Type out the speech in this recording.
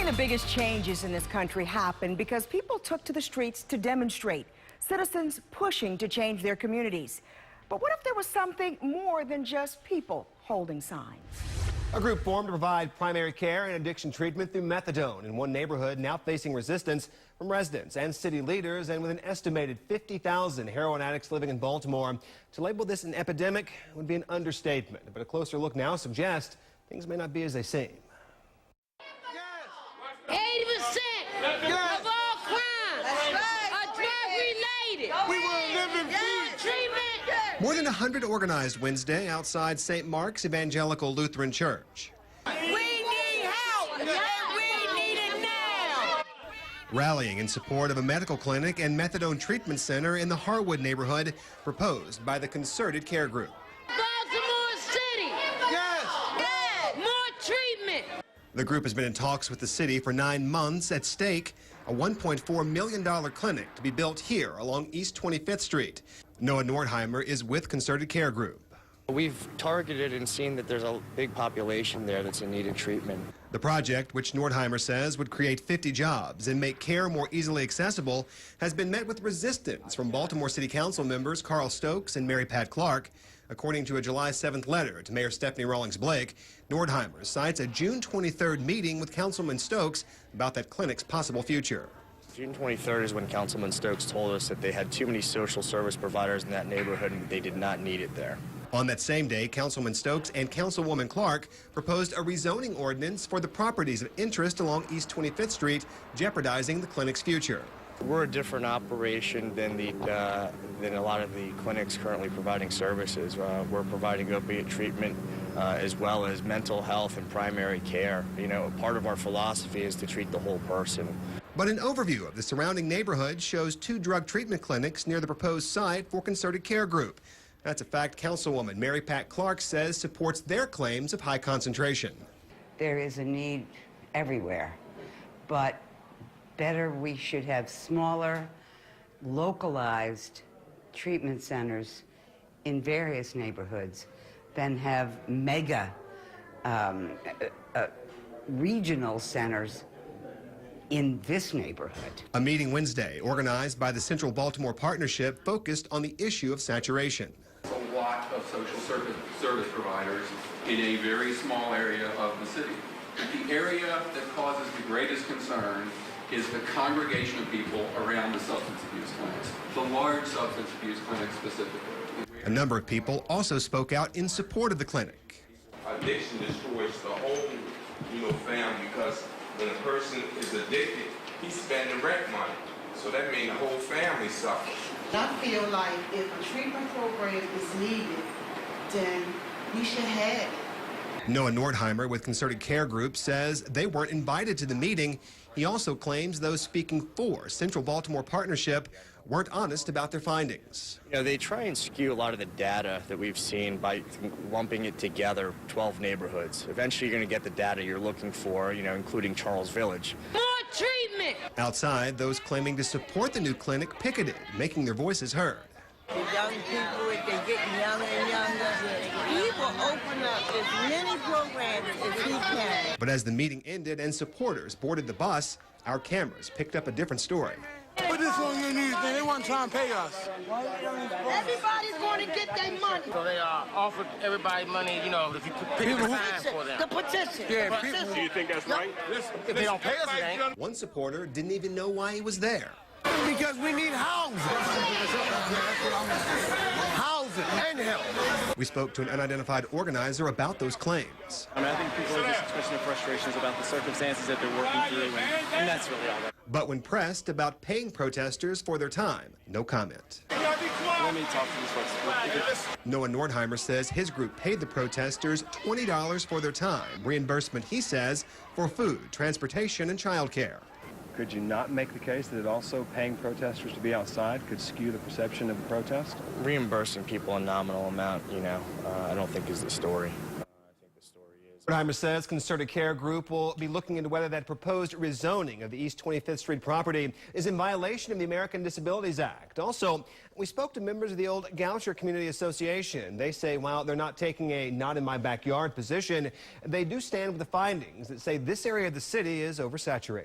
the biggest changes in this country happened because people took to the streets to demonstrate, citizens pushing to change their communities. But what if there was something more than just people holding signs? A group formed to provide primary care and addiction treatment through methadone in one neighborhood now facing resistance from residents and city leaders, and with an estimated 50,000 heroin addicts living in Baltimore. To label this an epidemic would be an understatement, but a closer look now suggests things may not be as they seem. 80% of all crimes are drug-related. We want to live in peace. Treatment. More than 100 organized Wednesday outside St. Mark's Evangelical Lutheran Church. We need help, and we need it now. Rallying in support of a medical clinic and methadone treatment center in the Harwood neighborhood proposed by the Concerted Care Group. Baltimore City. Yes. More treatment. The group has been in talks with the city for 9 months. At stake, a $1.4 million clinic to be built here along East 25th Street. Noah Nordheimer is with Concerted Care Group. We've targeted and seen that there's a big population there that's in need of treatment. The project, which Nordheimer says would create 50 jobs and make care more easily accessible, has been met with resistance from Baltimore City Council members Carl Stokes and Mary Pat Clark. According to a July 7th letter to Mayor Stephanie Rawlings Blake, Nordheimer cites a June 23rd meeting with Councilman Stokes about that clinic's possible future. June 23rd is when Councilman Stokes told us that they had too many social service providers in that neighborhood and they did not need it there. On that same day, Councilman Stokes and Councilwoman Clark proposed a rezoning ordinance for the properties of interest along East 25th Street, jeopardizing the clinic's future. We're a different operation than a lot of the clinics currently providing services. We're providing opiate treatment as well as mental health and primary care. You know, part of our philosophy is to treat the whole person. But an overview of the surrounding neighborhood shows 2 drug treatment clinics near the proposed site for Concerted Care Group. That's a fact Councilwoman Mary Pat Clark says supports their claims of high concentration. There is a need everywhere, but better we should have smaller, localized treatment centers in various neighborhoods than have mega regional centers in this neighborhood. A meeting Wednesday organized by the Central Baltimore Partnership focused on the issue of saturation. A lot of social service providers in a very small area of the city. The area that causes the greatest concern is the congregation of people around the substance abuse clinics, the large substance abuse clinics specifically. A number of people also spoke out in support of the clinic. Addiction destroys the whole, family, because when a person is addicted, he's spending rent money. So that means the whole family suffers. I feel like if a treatment program is needed, then we should have it. Noah Nordheimer with Concerted Care Group says they weren't invited to the meeting. He also claims those speaking for Central Baltimore Partnership weren't honest about their findings. You know, they try and skew a lot of the data that we've seen by lumping it together, 12 neighborhoods. Eventually you're going to get the data you're looking for, including Charles Village. More treatment. Outside, those claiming to support the new clinic picketed, making their voices heard. The young people, if they're getting younger and younger, he will open up as many programs as he can. But as the meeting ended and supporters boarded the bus, our cameras picked up a different story. Put this on your knees, man. They want to try and pay us. Everybody's going to get their money. So they offered everybody money, if you pick the time for them. The petition. Yeah, petition. Do you think that's right? If they don't pay us, it ain't. One supporter didn't even know why he was there. Because we need housing. Housing and help. We spoke to an unidentified organizer about those claims. I think people are just expressing their frustrations about the circumstances that they're working through, and that's really all that. But when pressed about paying protesters for their time, no comment. Let me talk to these folks. Noah Nordheimer says his group paid the protesters $20 for their time. Reimbursement, he says, for food, transportation, and childcare. Could you not make the case that also paying protesters to be outside could skew the perception of the protest? Reimbursing people a nominal amount, I don't think is the story. I think the story is Nordheimer says concerted care group will be looking into whether that proposed rezoning of the East 25th Street property is in violation of the American Disabilities Act. Also, we spoke to members of the old Goucher Community Association. They say while they're not taking a not in my backyard position, they do stand with the findings that say this area of the city is oversaturated.